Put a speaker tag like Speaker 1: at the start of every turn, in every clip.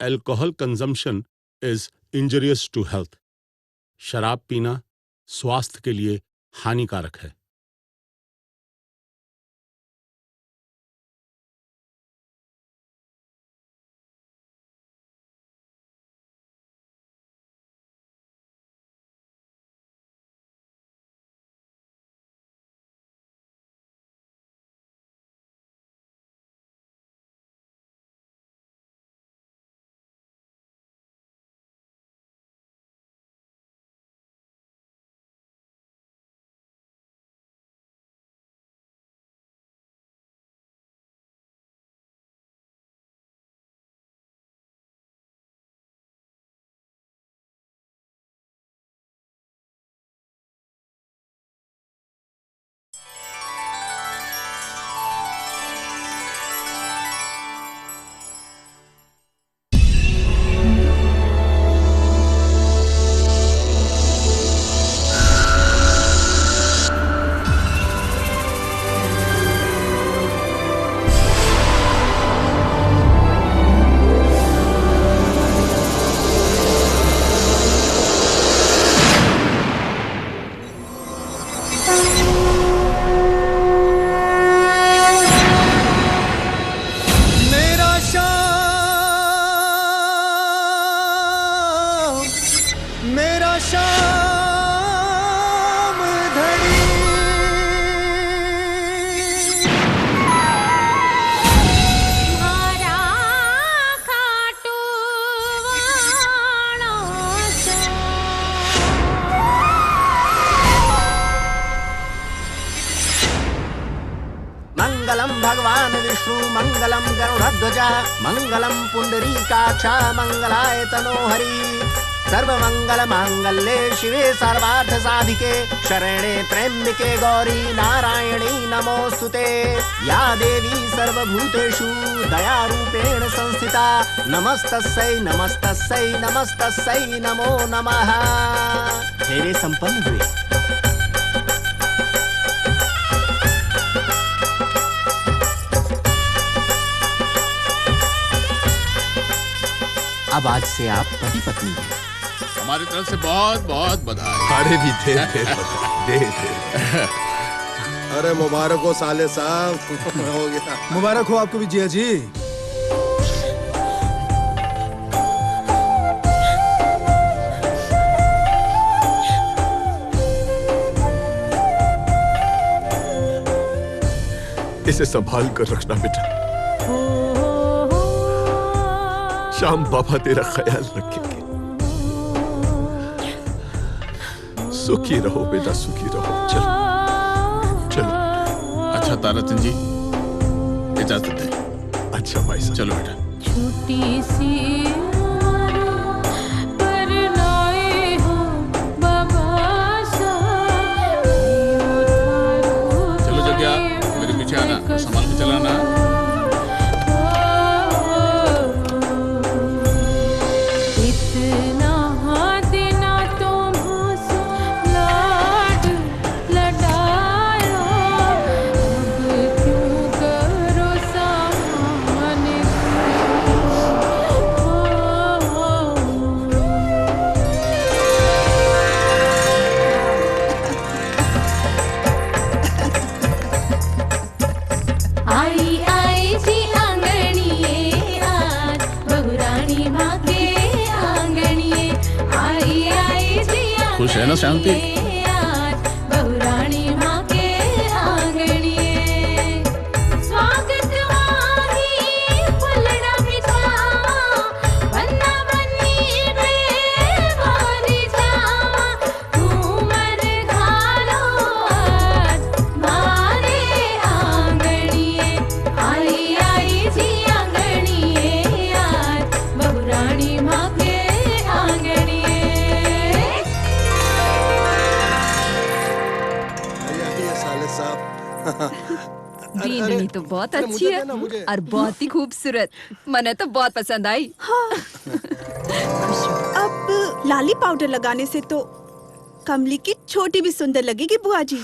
Speaker 1: alcohol consumption is injurious to health. शराब पीना स्वास्थ्य के लिए हानिकारक है।
Speaker 2: मंगलम भगवान विष्णु मंगलम गरुड़ध्वज मंगलम पुंडरीकाक्ष मंगलाय तनोहरि सर्वमंगल मांगल्ये शिवे सर्वार्थ साधिके शरणे त्र्यंबके गौरी नारायणी नमोस्तुते या देवी सर्वभूतेषु दयारूपेण संस्थिता नमस्तस्यै नमस्तस्यै नमस्तस्यै नमो नमः। फेरे संपन्न हुए। अब आज से आप पति पत्नी हैं।
Speaker 3: हमारी तरफ से बहुत बहुत बधाई।
Speaker 4: अरे भी दे।
Speaker 5: अरे मुबारक हो साले साहब। हो गया।
Speaker 4: मुबारक हो आपको भी जिया जी। इसे संभाल कर रखना बेटा। श्याम बाबा तेरा ख्याल रखेंगे। सुखी रहो बेटा, सुखी रहो। चलो चलो।
Speaker 3: अच्छा ताराचंद जी, इजाजत है।
Speaker 4: अच्छा भाई साहब,
Speaker 3: चलो बेटा।
Speaker 6: छोटी सी
Speaker 3: चलो जग्या, मेरे पीछे आना, संभाल के चलाना। खुश है ना शांति?
Speaker 7: बीननी तो बहुत अच्छी है और बहुत ही खूबसूरत। मने तो बहुत पसंद आई।
Speaker 8: हाँ। अब लाली पाउडर लगाने से तो कमली की छोटी भी सुंदर लगेगी बुआ जी।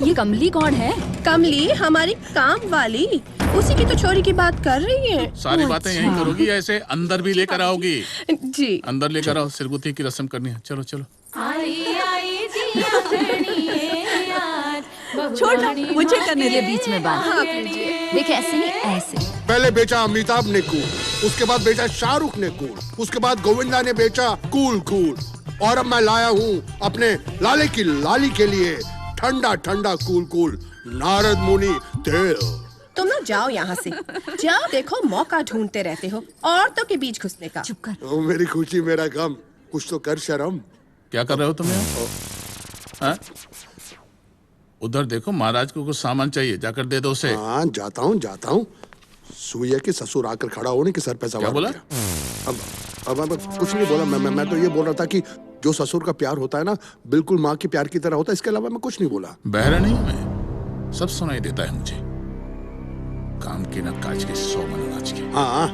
Speaker 7: ये कमली कौन है?
Speaker 8: कमली हमारी काम वाली उसी की तो छोरी की बात कर रही है।
Speaker 3: सारी बातें यहीं करोगी, ऐसे अंदर भी लेकर आओगी?
Speaker 8: जी
Speaker 3: अंदर लेकर आओ, सिरगुती की रस्म करनी है। चलो चलो।
Speaker 7: छोड़, मुझे करने दे बीच में बात। देख ऐसे नहीं, ऐसे।
Speaker 5: पहले बेचा अमिताभ ने कूल, उसके बाद बेचा शाहरुख ने कूल, उसके बाद गोविंदा ने बेचा कूल कूल, और अब मैं लाया हूँ अपने लाले की लाली के लिए ठंडा ठंडा कूल कूल नारद मुनि तेल।
Speaker 8: तुम ना जाओ यहाँ से, जाओ। देखो मौका ढूंढते रहते हो औरतों के बीच घुसने का।
Speaker 7: चुप कर।
Speaker 5: ओ मेरी खुशी मेरा गम, कुछ तो कर शर्म।
Speaker 3: क्या कर रहे हो तुम यहाँ? हाँ? उधर देखो, महाराज को कुछ सामान चाहिए, जाकर दे दो उसे।
Speaker 5: हाँ जाता हूँ। सुइया के ससुर आकर खड़ा होने के सर पे सवार
Speaker 3: क्या बोला?
Speaker 5: अब कुछ नहीं बोला। मैं तो ये बोल रहा था कि जो ससुर का प्यार होता है ना, बिल्कुल माँ के प्यार की तरह होता है। इसके अलावा मैं कुछ नहीं बोला।
Speaker 3: बहरा नहीं हूं मैं, सब सुनाई देता है मुझे। काम के न काज के 100 मन अनाज के।
Speaker 5: हाँ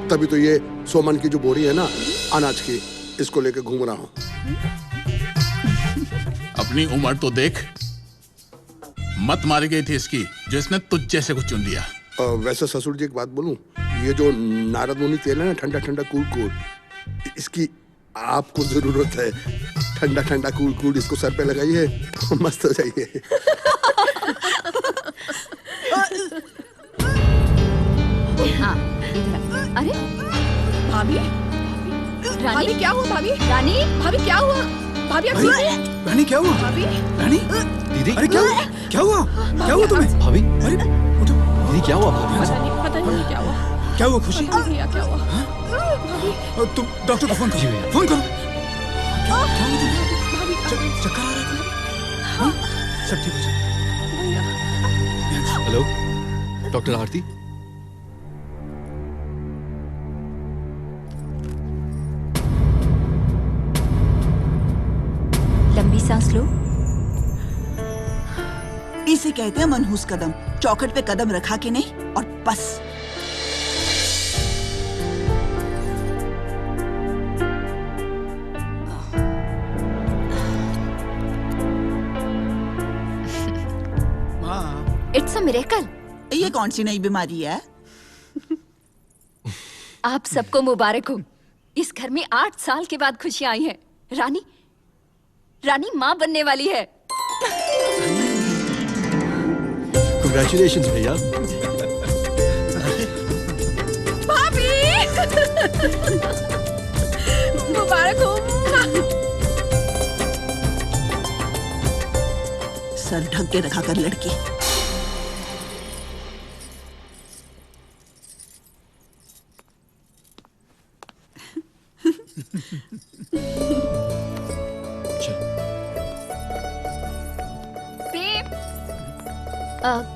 Speaker 5: तभी तो ये 100 मन की जो बोरी है ना अनाज की, इसको लेकर घूम रहा हूँ।
Speaker 3: अपनी उम्र तो देख, मत मारी गई थी इसकी जो इसने तुझ जैसे को चुन लिया।
Speaker 5: वैसे ससुर जी एक बात बोलूं, ये जो नारद मुनि तेल है ना, ठंडा ठंडा कूल कूल, इसकी आपको जरूरत है। ठंडा ठंडा कूल कूल इसको सर पे लगाइए, मस्त हो जाइए।
Speaker 7: हाँ, अरे
Speaker 8: भाभी,
Speaker 7: रानी
Speaker 8: क्या हुआ? भाभी
Speaker 7: रानी
Speaker 8: क्या हुआ? भाभी आप ठीक है?
Speaker 9: रानी क्या हुआ?
Speaker 8: भाभी
Speaker 9: रानी दीदी, अरे क्या हुआ? क्या हुआ तुम्हें? भाभी अरे उठो। दीदी क्या हुआ?
Speaker 8: पता नहीं क्या हुआ।
Speaker 9: क्या हुआ खुशी?
Speaker 8: भैया क्या हुआ?
Speaker 9: तुम डॉक्टर को फोन करो, फोन करो। क्या हुआ तुम्हें? चक्कर आ रहा था? हाँ? सब ठीक हो जाए। हेलो डॉक्टर आरती।
Speaker 7: लंबी सांस लो।
Speaker 10: इसे कहते हैं मनहूस कदम। चौखट पे कदम रखा कि नहीं और बस।
Speaker 7: It's a miracle.
Speaker 10: ये कौन सी नई बीमारी है?
Speaker 7: आप सबको मुबारक हो। इस घर में 8 साल के बाद खुशियां आई हैं। रानी माँ बनने वाली है।
Speaker 9: Congratulations भैया।
Speaker 8: भाभी मुबारक हो।
Speaker 10: सर ढक के रखा कर लड़की।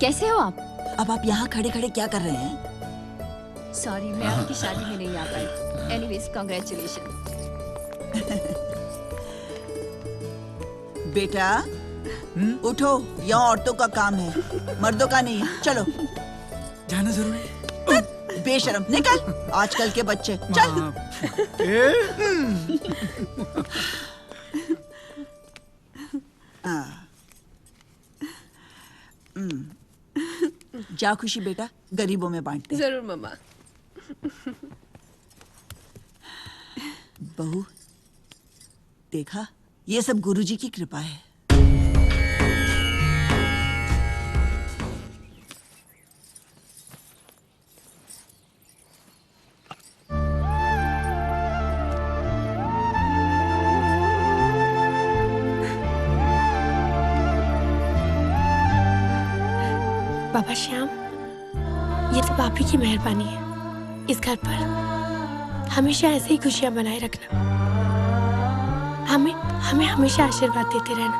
Speaker 7: कैसे हो आप?
Speaker 10: अब आप यहाँ खड़े खड़े क्या कर रहे हैं?
Speaker 7: सॉरी, मैं आपकी शादी में नहीं आ पाई। Anyways congratulation.
Speaker 10: बेटा उठो, यहाँ औरतों का काम है, मर्दों का नहीं है। चलो
Speaker 9: जाना जरूरी।
Speaker 10: बेशरम, निकल। आजकल के बच्चे, चल। जा खुशी बेटा, गरीबों में बांटते।
Speaker 8: जरूर मम्मा।
Speaker 10: बहू देखा, ये सब गुरुजी की कृपा है।
Speaker 8: बाबा श्याम, ये तो आप ही की मेहरबानी है। इस घर पर हमेशा ऐसे ही खुशियां बनाए रखना। हमें हमेशा आशीर्वाद देते रहना।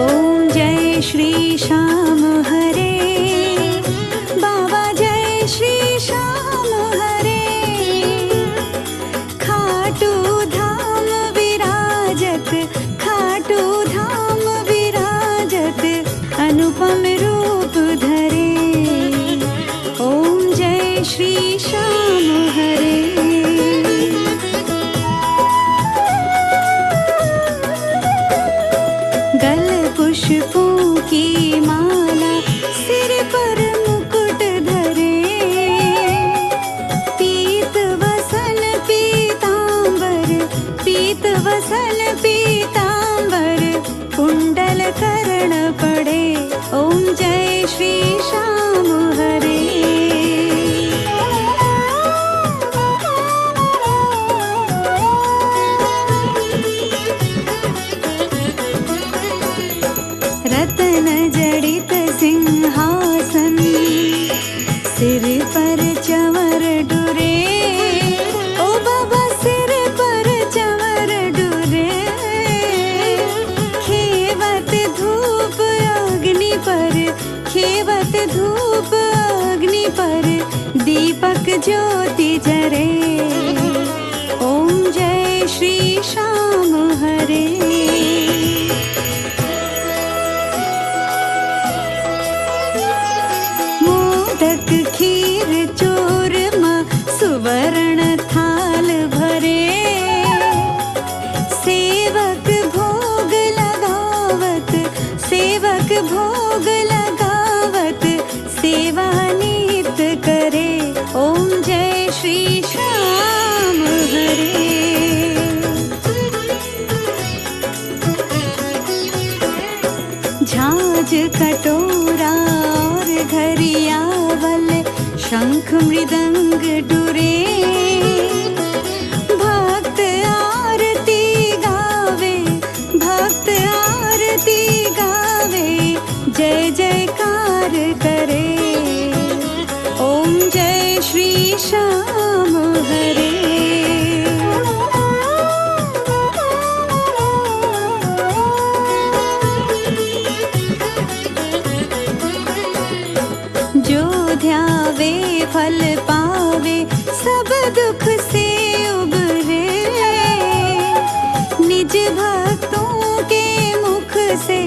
Speaker 6: ओम जय श्री श्याम हरे, बाबा जय श्री श्याम हरे। खाटू धाम विराजत, खाटू धाम विराजत, अनु जय श्री श्याम हरे। गल पुष्पों की माला, सिर पर मुकुट धरे, पीत वसन पीतांबर, पीत वसन पीतांबर, कुंडल करण पड़े, ओम जय श्री श्याम हरे। रतन जड़ित सिंहासन, सिर पर चंवर डुरे, ओ बाबा सिर पर चंवर डुरे, खेवत धूप अग्नि पर, खेवत धूप अग्नि पर, दीपक ज्योति जरे, ओम जय श्री श्याम हरे। मोदक खीर चूरमा सुवर्ण थाल भरे, सेवक भोग लगावत, सेवक भोग लगावत, सेवा नित करे, ओम जय श्री श्याम हरे। झांझ कटोरा और घरियावल, शंख मृदंग डुरे, भक्त आरती गावे, भक्त आरती गावे, जय जयकार करे, ओम जय श्री श्याम हरे। जो ध्यावे फल पावे, सब दुख से उबरे, निज भक्तों के मुख से,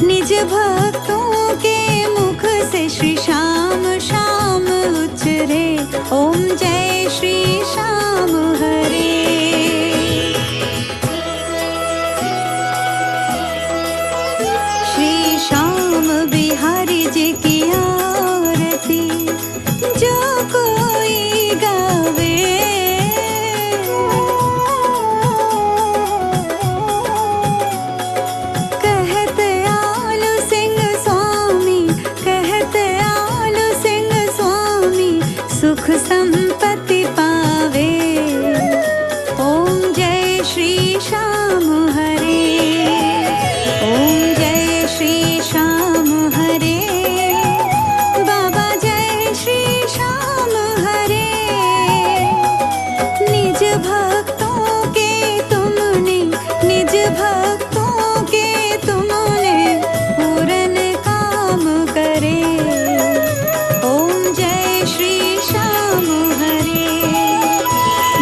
Speaker 6: निज भक्तों के मुख से, श्री श्याम श्याम उचरे, ओम जय श्री श्याम हरे। श्री श्याम बिहारी जी की आरती जो कोई गावे, कहते आलू सिंह स्वामी, कहते आलू सिंह स्वामी, सुख संपत्ति पावे, ओम जय श्री श्याम हरे, ओम जय श्री श्याम हरे, बाबा जय श्री श्याम हरे। निज भक्तों के तुमने, निज भक्तों के तुमने, पूरन काम करे, ओम जय श्री श्याम हरे,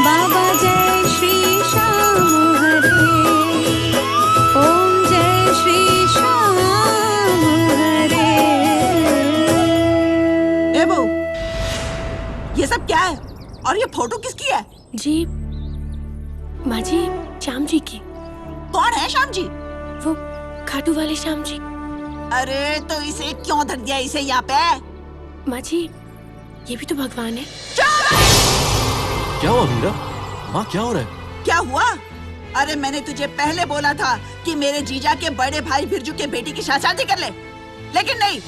Speaker 6: बाबा जय श्री श्याम हरे, ओम जय श्री श्याम हरे।
Speaker 10: ए बहू, ये सब क्या है और ये फोटो किसकी है?
Speaker 8: जी माँ जी, श्याम जी की।
Speaker 10: कौन है श्याम जी?
Speaker 8: वो खाटू वाले श्याम जी।
Speaker 10: अरे तो इसे क्यों धर दिया इसे यहाँ पे?
Speaker 8: माँ जी, ये भी तो भगवान है।
Speaker 9: क्या हुआ मीरा? माँ क्या हो रहा है?
Speaker 10: क्या हुआ? अरे मैंने तुझे पहले बोला था कि मेरे जीजा के बड़े भाई बिरजू के बेटी की शादी कर ले, लेकिन नहीं।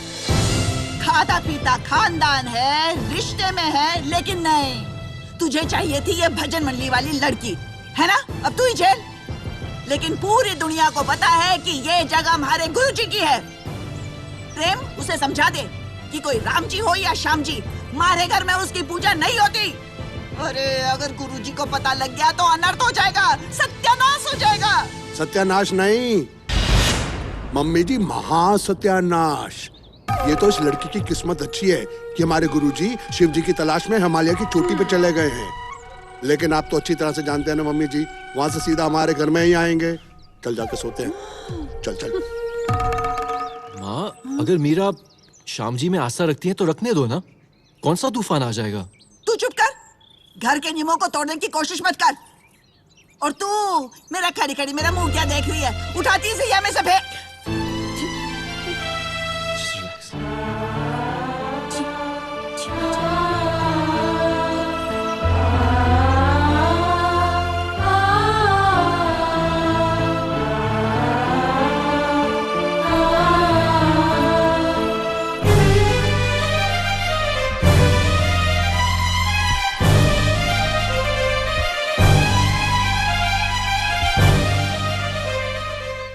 Speaker 10: खाता पीता खानदान है, रिश्ते में है, लेकिन नहीं। तुझे चाहिए थी ये भजन मंडली वाली लड़की, है ना? अब तू ही झेल। लेकिन पूरी दुनिया को पता है कि ये जगह हमारे गुरुजी की है। प्रेम, उसे समझा दे कि कोई राम जी हो या श्याम जी, हमारे घर में उसकी पूजा नहीं होती। अरे अगर गुरुजी को पता लग गया तो अनर्थ हो जाएगा, सत्यानाश हो जाएगा।
Speaker 5: सत्यानाश नहीं मम्मी जी, महासत्यानाश। ये तो इस लड़की की किस्मत अच्छी है कि हमारे गुरुजी शिव जी की तलाश में हिमालय की चोटी पे चले गए हैं। लेकिन आप तो अच्छी तरह से जानते हैं ना मम्मी जी, वहाँ से सीधा हमारे घर में ही आएंगे। चल जाके सोते हैं। चल चल।
Speaker 9: माँ, अगर मीरा श्याम जी में आस्था रखती है तो रखने दो ना, कौन सा तूफान आ जाएगा।
Speaker 10: घर के नियमों को तोड़ने की कोशिश मत कर। और तू मेरा खड़ी खड़ी मेरा मुंह क्या देख रही है? उठाती से या मैं सब है।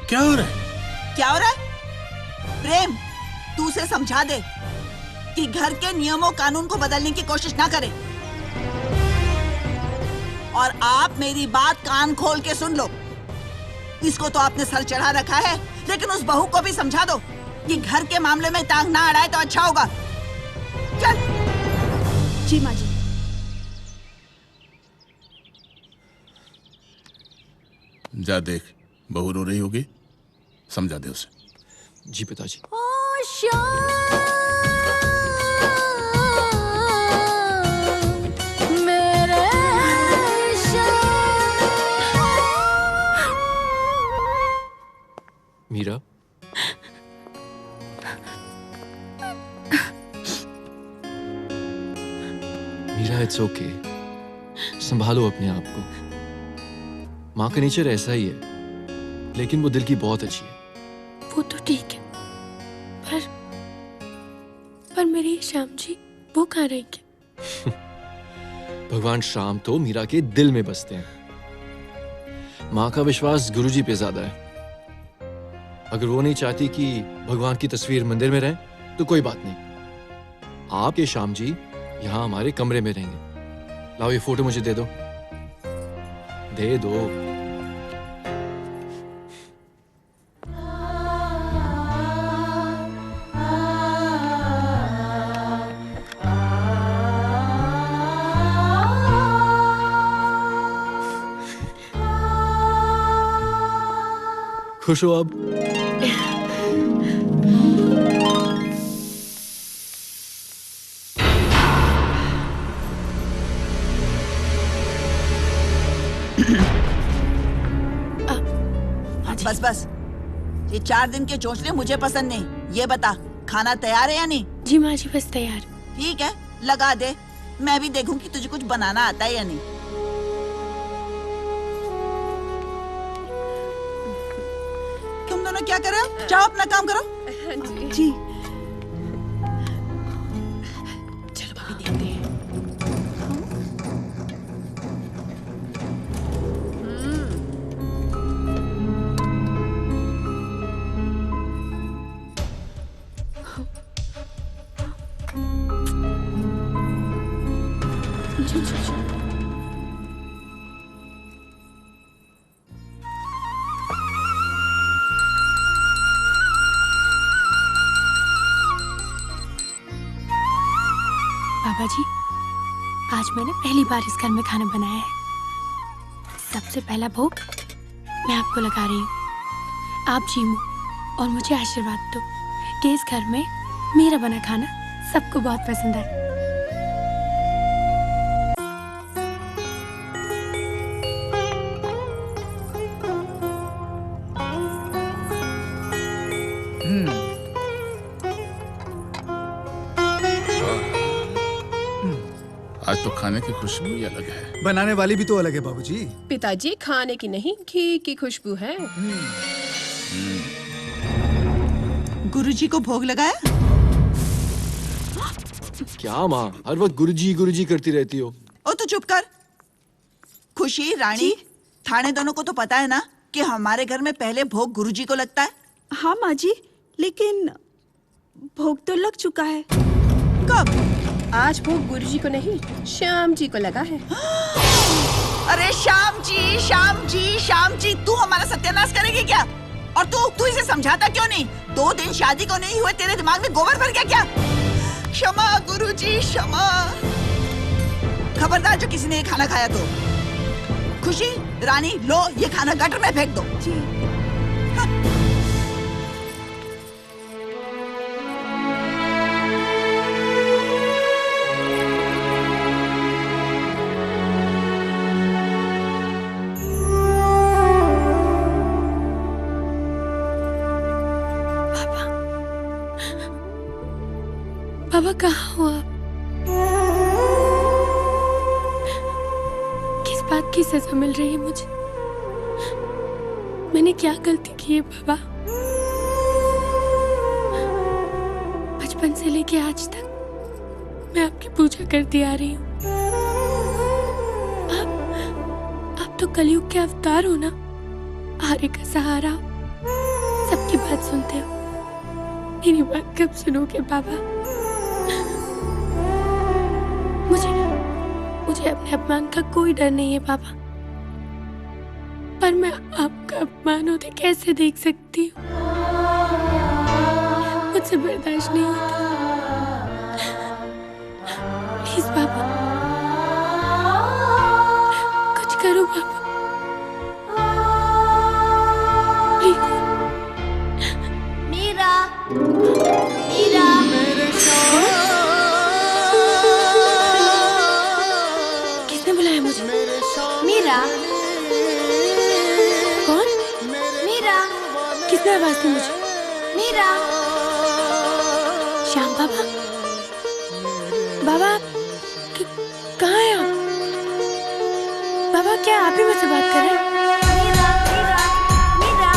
Speaker 3: क्या हो रहा है?
Speaker 10: क्या हो रहा है? प्रेम, तू उसे समझा दे कि घर के नियमों कानून को बदलने की कोशिश ना करे। और आप मेरी बात कान खोल के सुन लो। इसको तो आपने सर चढ़ा रखा है, लेकिन उस बहू को भी समझा दो कि घर के मामले में टांग ना अड़ाए तो अच्छा होगा। चल।
Speaker 7: जी माँ जी।
Speaker 3: जा देख, बहू रो रही होगी, समझा दे उसे।
Speaker 9: जी पिताजी। मीरा, मीरा इट्स ओके, संभालो अपने आप को। माँ का नेचर ऐसा ही है, लेकिन वो दिल की बहुत अच्छी है।
Speaker 8: वो तो ठीक है, पर मेरी श्याम जी वो कहाँ रहेंगे?
Speaker 9: भगवान श्याम तो मीरा के दिल में बसते हैं। माँ का विश्वास गुरुजी पे ज्यादा है। अगर वो नहीं चाहती कि भगवान की तस्वीर मंदिर में रहे तो कोई बात नहीं, आपके श्याम जी यहाँ हमारे कमरे में रहेंगे। लाओ ये फोटो मुझे दे दो, दे दो। खुश हो अब?
Speaker 10: बस बस, ये 4 दिन के चोंचले मुझे पसंद नहीं। ये बता, खाना तैयार है या नहीं?
Speaker 8: जी माँ जी, बस तैयार।
Speaker 10: ठीक है, लगा दे। मैं भी देखूं कि तुझे कुछ बनाना आता है या नहीं। तुम दोनों क्या कर रहे हो? जाओ अपना काम करो।
Speaker 7: जी।
Speaker 8: चलो भाभी देखते हैं। बाबा जी, आज मैंने पहली बार इस घर में खाना बनाया है। सबसे पहला भोग मैं आपको लगा रही हूँ। आप जीमो और मुझे आशीर्वाद दो कि इस घर में मेरा बना खाना सबको बहुत पसंद आए।
Speaker 3: आज तो खाने की खुशबू ही अलग है।
Speaker 11: बनाने वाली भी तो अलग है बाबूजी।
Speaker 12: पिताजी, खाने की नहीं, घी की खुशबू है।
Speaker 10: गुरुजी को भोग लगाया?
Speaker 9: क्या माँ, हर वक्त गुरुजी करती रहती हो?
Speaker 10: ओ तो चुप कर। खुशी, रानी, थाने दोनों को तो पता है ना कि हमारे घर में पहले भोग गुरुजी को लगता है।
Speaker 7: हाँ माँ जी, लेकिन भोग तो लग चुका है।
Speaker 10: कब?
Speaker 12: आज भोग गुरुजी को नहीं, श्याम जी को लगा है।
Speaker 10: अरे श्याम जी, श्याम जी, श्याम जी, तू हमारा सत्यानाश करेगी क्या? और तू इसे समझाता क्यों नहीं? 2 दिन शादी को नहीं हुए, तेरे दिमाग में गोबर भर गया क्या? क्षमा गुरुजी, क्षमा। खबरदार जो किसी ने ये खाना खाया तो। खुशी, रानी, लो ये खाना गटर में फेंक दो।
Speaker 7: जी।
Speaker 8: बाबा कहाँ हो आप? किस बात की सजा मिल रही है मुझे? मैंने क्या गलती की है बाबा? बचपन से लेके आज तक मैं आपकी पूजा करती आ रही हूँ। आप तो कलयुग के अवतार हो ना, आर्य का सहारा हो, सबकी बात सुनते हो। मेरी बात कब सुनोगे बाबा? मुझे अपने अपमान का कोई डर नहीं है बाबा, पर मैं आपका अपमान होते कैसे देख सकती हूँ? मुझसे बर्दाश्त नहीं होता। प्लीज बाबा, कुछ करो बाबा, प्लीज।
Speaker 6: मीरा, मीरा,
Speaker 8: किसने बुलाया मुझे?
Speaker 6: मीरा,
Speaker 8: कौन?
Speaker 6: मीरा,
Speaker 8: किसने आवाज दी मुझे?
Speaker 6: मीरा।
Speaker 8: श्याम बाबा, बाबा कहाँ हैं आप? बाबा क्या आप ही मुझसे बात कर रहे हैं?
Speaker 6: मीरा, मीरा, मीरा,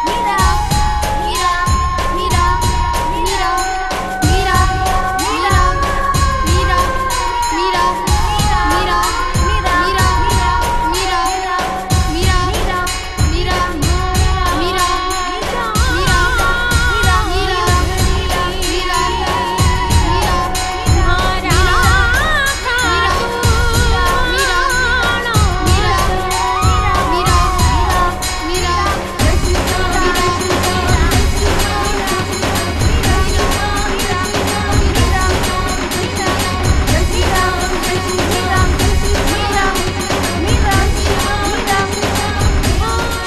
Speaker 6: मीरा, मीरा, मीरा, मीरा, मीरा, मीरा, मीरा, मीरा, मीरा, मीरा, मीरा, मीरा, मीरा, मीरा, मीरा,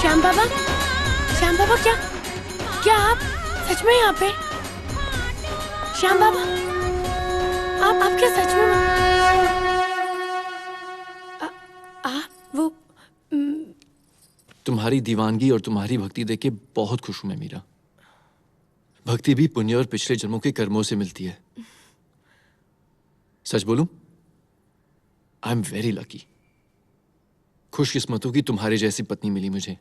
Speaker 8: श्याम बाबा, श्याम बाबा, क्या आप सच में यहाँ पे? श्याम बाबा, आप क्या सच में आप वो
Speaker 9: तुम्हारी दीवानगी और तुम्हारी भक्ति देख के बहुत खुश हूं मैं मीरा। भक्ति भी पुण्य और पिछले जन्मों के कर्मों से मिलती है। सच बोलूं, आई एम वेरी लकी। खुशकिस्मत हूं कि तुम्हारे जैसी पत्नी मिली मुझे।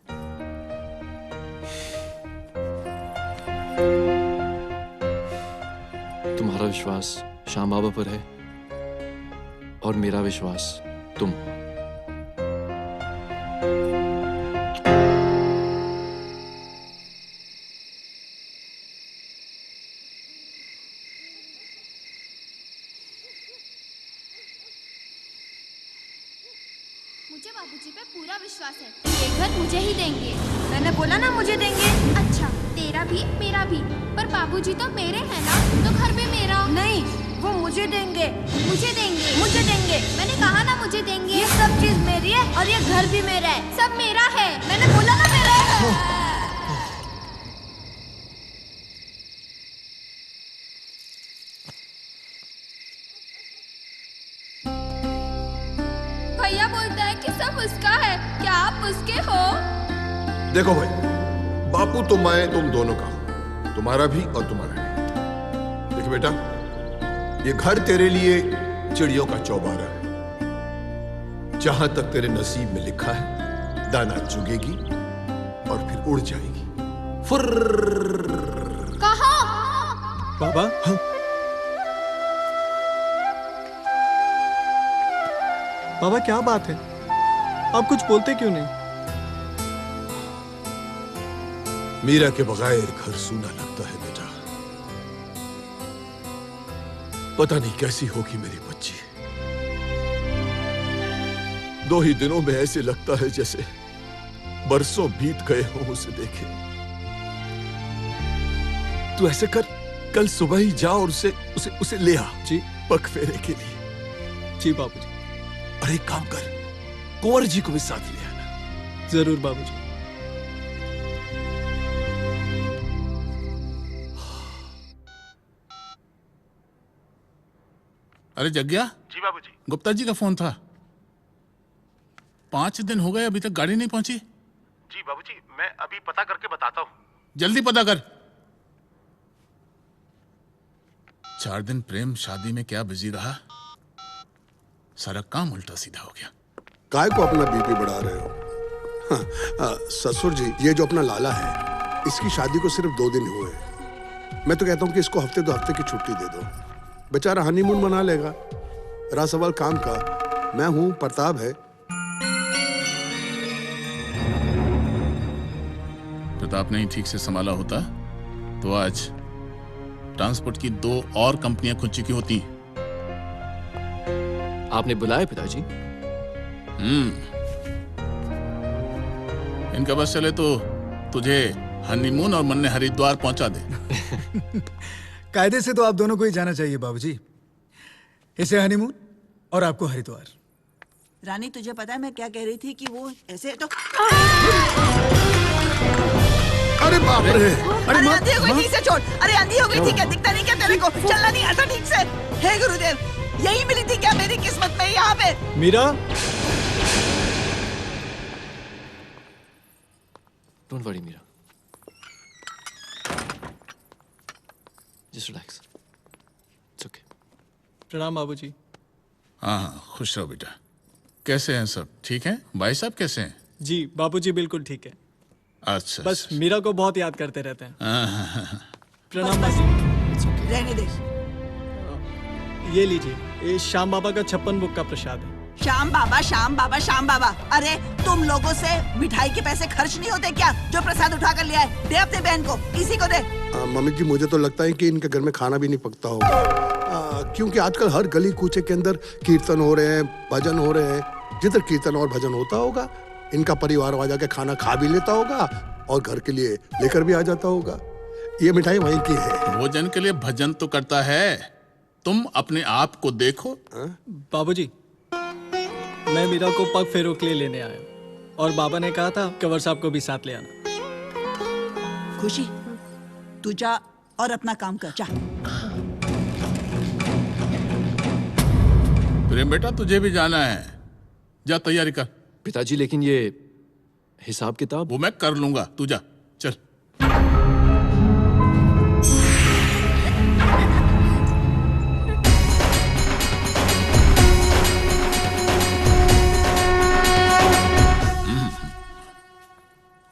Speaker 9: तुम्हारा विश्वास श्याम बाबा पर है और मेरा विश्वास तुम।
Speaker 11: मुझे बाबूजी पे पूरा विश्वास है। ये घर मुझे ही देंगे।
Speaker 6: मैंने बोला ना मुझे देंगे।
Speaker 11: अच्छा, तेरा भी मेरा भी, पर बाबूजी तो मेरे हैं ना, तो घर भी मेरा।
Speaker 6: नहीं, वो मुझे देंगे।
Speaker 11: मुझे देंगे।
Speaker 6: मुझे देंगे।
Speaker 11: मैंने कहा ना मुझे देंगे।
Speaker 6: ये सब चीज मेरी है और ये घर भी मेरा है।
Speaker 11: सब मेरा है।
Speaker 6: मैंने बोला ना मेरा है।
Speaker 11: भैया बोलता है कि सब उसका है। क्या आप उसके हो?
Speaker 5: देखो भाई, बापू तो मैं तुम दोनों का हूं, तुम्हारा भी और तुम्हारा भी। देख बेटा, ये घर तेरे लिए चिड़ियों का चौबारा है। जहां तक तेरे नसीब में लिखा है, दाना चुगेगी और फिर उड़ जाएगी। फुर्र।
Speaker 11: कहाँ?
Speaker 9: बाबा, हाँ?
Speaker 13: बाबा क्या बात है? आप कुछ बोलते क्यों नहीं?
Speaker 5: मीरा के बगैर घर सूना लगता है बेटा। पता नहीं कैसी होगी मेरी बच्ची। 2 ही दिनों में ऐसे लगता है जैसे बरसों बीत गए हों उसे देखे। तू ऐसे कर, कल सुबह ही जा और उसे ले आ
Speaker 13: जी,
Speaker 5: पग फेरे के लिए।
Speaker 13: जी बाबूजी।
Speaker 5: और एक काम कर, कुंवर जी को भी साथ ले आना।
Speaker 13: जरूर बाबूजी।
Speaker 3: अरे जग्या।
Speaker 14: जी बाबूजी।
Speaker 3: गुप्ता जी का फोन था। 5 दिन हो गए अभी तक गाड़ी नहीं पहुंची।
Speaker 14: जी बाबूजी, मैं अभी पता करके बताता हूँ।
Speaker 3: जल्दी पता कर। 4 दिन प्रेम शादी में क्या बिजी रहा, सारा काम उल्टा सीधा हो गया।
Speaker 5: काय को अपना बीपी बढ़ा रहे हो? ससुर जी, ये जो अपना लाला है, इसकी शादी को सिर्फ 2 दिन हुए। मैं तो कहता हूँ कि इसको हफ्ते 2 हफ्ते की छुट्टी दे दो, बेचारा हनीमून मना लेगा। रहा सवाल काम का, मैं हूँ, प्रताप है।
Speaker 3: प्रताप ने ही ठीक से संभाला होता तो आज ट्रांसपोर्ट की 2 और कंपनियां खुल चुकी होती।
Speaker 9: आपने बुलाया पिताजी?
Speaker 3: इनका बस चले तो तुझे हनीमून और मन ने हरिद्वार पहुंचा दे।
Speaker 15: कायदे से तो आप दोनों को ही जाना चाहिए बाबूजी, इसे हनीमून और आपको हरिद्वार।
Speaker 10: रानी तुझे पता है मैं क्या कह रही थी कि वो ऐसे तो
Speaker 5: अरे बाप रे!
Speaker 10: अरे अंधी हो गई ठीक से छोड़। अरे अंधी हो गई थी क्या? दिखता नहीं क्या तेरे को? चलना नहीं आता ठीक से? हे गुरुदेव, यही मिली थी क्या मेरी किस्मत में यहाँ पे?
Speaker 15: Meera,
Speaker 9: don't worry Meera, just relax, it's okay.
Speaker 15: प्रणाम बाबूजी।
Speaker 3: हाँ, खुश रहो बेटा। कैसे हैं सब? ठीक हैं? भाई साहब कैसे हैं?
Speaker 13: जी बाबूजी बिल्कुल ठीक है।
Speaker 3: अच्छा,
Speaker 13: बस मीरा को बहुत याद करते रहते हैं। प्रणाम
Speaker 10: बस,
Speaker 13: बाबूजी।
Speaker 10: रहने दे।
Speaker 13: ये लीजिए, ये श्याम बाबा का 56 बुक का प्रसाद है।
Speaker 10: श्याम बाबा, श्याम बाबा, श्याम बाबा। अरे तुम लोगों से मिठाई के पैसे खर्च नहीं होते क्या? जो प्रसाद उठा कर लिया है, दे अपने बहन को, इसी को दे।
Speaker 5: मम्मी जी, मुझे तो लगता है कि इनके घर में खाना भी नहीं पकता होगा, क्योंकि आजकल हर गली कूचे के अंदर कीर्तन हो रहे हैं, भजन हो रहे हैं। जिधर कीर्तन और भजन होता होगा, इनका परिवार वहां जाके खाना खा भी लेता होगा और घर के लिए लेकर भी आ जाता होगा। ये मिठाई वहीं की है।
Speaker 3: भोजन के लिए भजन तो करता है, तुम अपने आप को देखो।
Speaker 13: बाबूजी, मैं मीरा को पग फेरों के लिए लेने आया और बाबा ने कहा था कंवर साहब को भी साथ ले आना।
Speaker 10: खुशी, तू जा और अपना काम कर, जा।
Speaker 3: प्रेम बेटा, तुझे भी जाना है, जा तैयारी कर।
Speaker 9: पिताजी, लेकिन ये हिसाब किताब?
Speaker 3: वो मैं कर लूंगा, तू जा, चल।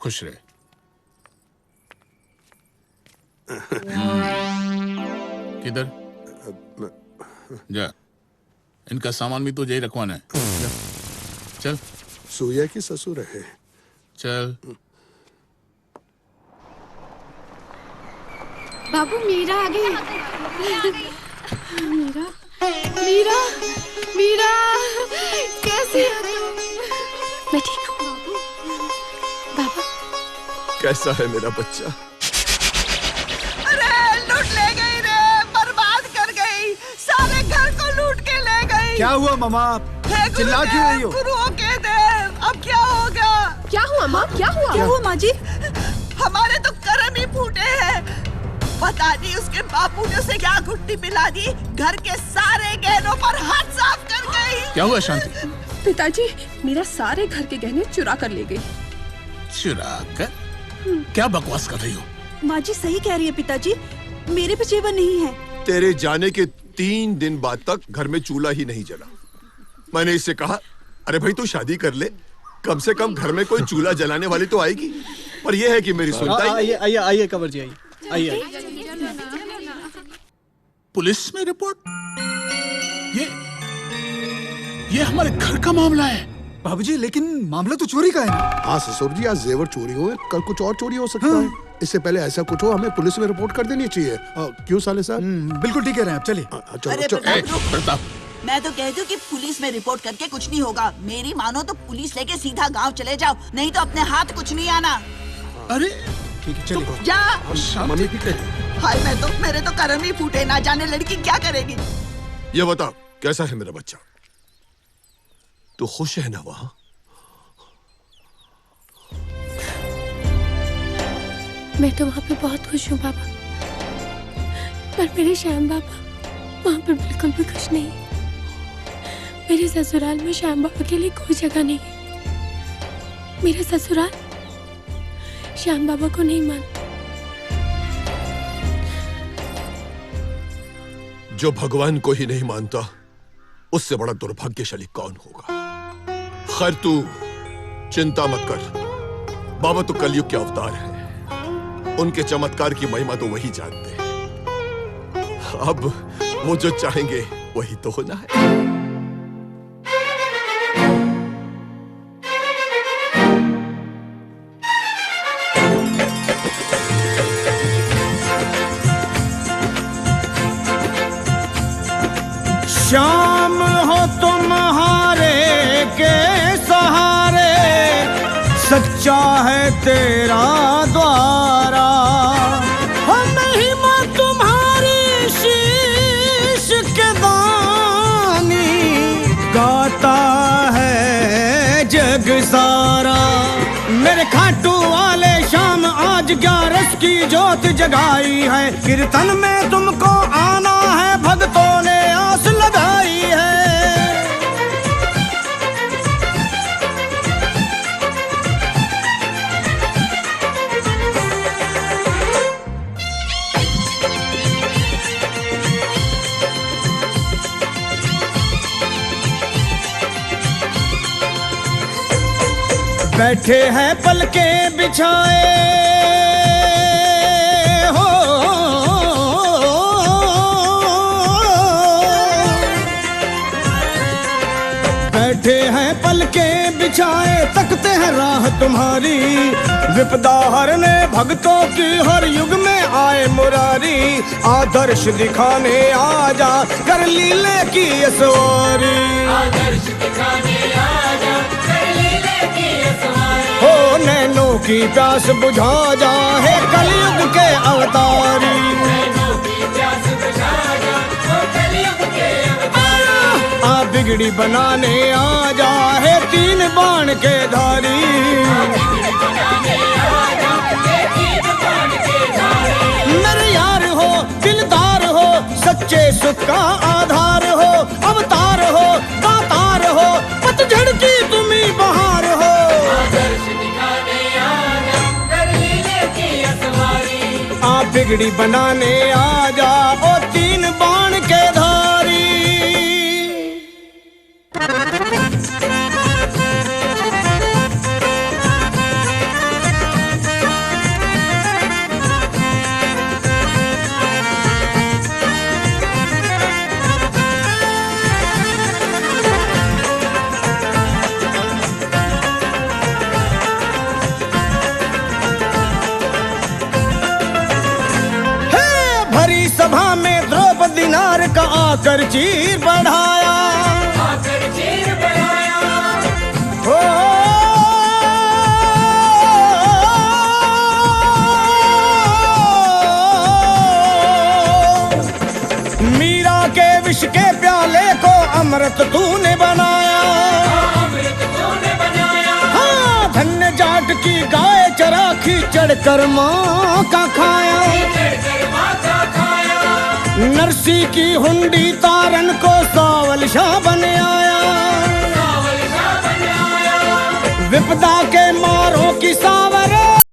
Speaker 3: खुश रहे। किधर जा, इनका सामान भी तो यही रखवाना है। चल।
Speaker 5: सूर्य की ससुर है।
Speaker 3: चल।
Speaker 8: बाबू, मीरा आ गई। मीरा, मीरा, मीरा, कैसी हो तुम? मैं ठीक हूँ बाबा।
Speaker 4: कैसा है मेरा बच्चा?
Speaker 10: अरे लूट ले गई रे, बर्बाद कर गई, सारे घर को लूट के ले गई।
Speaker 15: क्या हुआ मामा? चिल्ला क्यों रही हो?
Speaker 10: गुरुओं के देव, अब क्या होगा?
Speaker 12: क्या हुआ माँ? क्या हुआ?
Speaker 10: क्या हुआ माँ जी? हमारे तो कर्म ही फूटे हैं। पता नहीं उसके बापू ने उसे क्या घुट्टी पिला दी, घर के सारे गहनों पर हाथ साफ कर गई।
Speaker 3: क्या हुआ शांति?
Speaker 12: पिताजी, मेरा सारे घर के गहने चुरा कर ले गई।
Speaker 3: चुरा कर? क्या बकवास कर रही हो?
Speaker 10: माँ जी सही कह रही है पिताजी, मेरे पे जेवर नहीं है।
Speaker 4: तेरे जाने के 3 दिन बाद तक घर में चूल्हा ही नहीं जला। मैंने इससे कहा, अरे भाई तू शादी कर ले, कम से कम घर में कोई चूल्हा जलाने वाली तो आएगी। पर यह है कि मेरी सुनता ही।
Speaker 13: आइए आइए आइए कंवर जी, आइए आइए।
Speaker 3: पुलिस में रिपोर्ट? ये हमारे घर का मामला है।
Speaker 15: बाबूजी, लेकिन मामला तो चोरी का है ना?
Speaker 5: हाँ ससुर जी, आज जेवर चोरी हुए, कल कुछ और चोरी हो सकता है। इससे पहले ऐसा कुछ हो, हमें पुलिस में रिपोर्ट कर देनी चाहिए। क्यों साले साहब?
Speaker 15: बिल्कुल ठीक कह रहे हैं आप, चलिए।
Speaker 10: अरे प्रताप, मैं तो कहती हूँ कि पुलिस में रिपोर्ट करके कुछ नहीं होगा। मेरी मानो तो पुलिस लेके सीधा गांव चले जाओ, नहीं तो अपने हाथ कुछ नहीं आना।
Speaker 3: अरे
Speaker 15: ठीक है, चलिए।
Speaker 10: जा।
Speaker 5: मम्मी की कहती।
Speaker 10: हाय, मेरे तो कर्म ही फूटे, ना जाने लड़की क्या करेगी।
Speaker 4: ये बता, कैसा है मेरा बच्चा? तू खुश है ना वहां?
Speaker 8: मैं तो वहाँ पे बहुत खुश हूँ बाबा, पर मेरे श्याम बाबा वहाँ पर बिल्कुल भी खुश नहीं। मेरे ससुराल में श्याम बाबा के लिए कोई जगह नहीं है। मेरा ससुराल श्याम बाबा को नहीं मानता।
Speaker 4: जो भगवान को ही नहीं मानता उससे बड़ा दुर्भाग्यशाली कौन होगा। खैर तू चिंता मत कर, बाबा तो कलयुग के अवतार हैं, उनके चमत्कार की महिमा तो वही जानते हैं। अब वो जो चाहेंगे वही तो होना है।
Speaker 16: शाम हो तुम्हारे के सहारे, सच्चा है तेरा द्वारा। हो महिमा तुम्हारी शीश के दानी, गाता है जग सारा। मेरे खाटू वाले शाम आज 11 की जोत जगाई है। कीर्तन में तुमको आना है, भक्तों ने आस लगाई है। बैठे हैं पलके बिछाए हो, बैठे हैं पलके बिछाए, तकते हैं राह तुम्हारी। विपदा हरने भक्तों की हर युग में आए मुरारी। आदर्श दिखाने आजा, कर लीले की सवारी। आदर्श दिखाने आजा, कर लीले की सवारी। हो नैनों की प्यास बुझा जा, है कलयुग के अवतारी। आ बिगड़ी बनाने आ जा, है 3 बाण के धारी। मेरे यार हो, दिलदार हो, सच्चे सुख का आधार हो। अवतार हो, दातार हो, पतझड़ की तुम्ही बहार हो। आ बिगड़ी बनाने आ जा, ओ 3 बाण के धारी। सभा में द्रौपदी नार का आकर चीर बढ़ाया, आकर चीर बढ़ाया। हो मीरा के विष के प्याले को अमृत तूने बनाया, अमृत तूने बनाया। हाँ धन्य जाट की गाय चराखी, चढ़कर माँ का खाया। नरसी की हुंडी तारन को सावल शाह बन आया। विपदा के मारों की सावल